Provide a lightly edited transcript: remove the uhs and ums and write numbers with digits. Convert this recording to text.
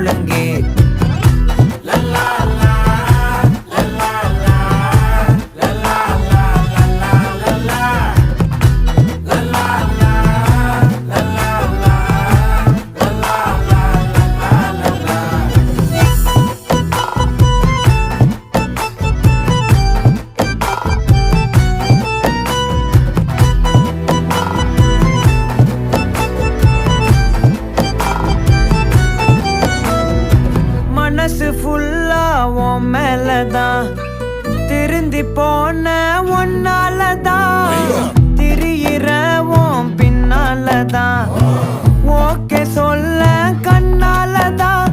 முழங்கே மனசு ஃபுல்லா உன் மேலதான் திருந்தி போன ஒன்னாலதான் திரியிற உன் பின்னாலதான் ஓகே சொல்ல கண்ணாலதான்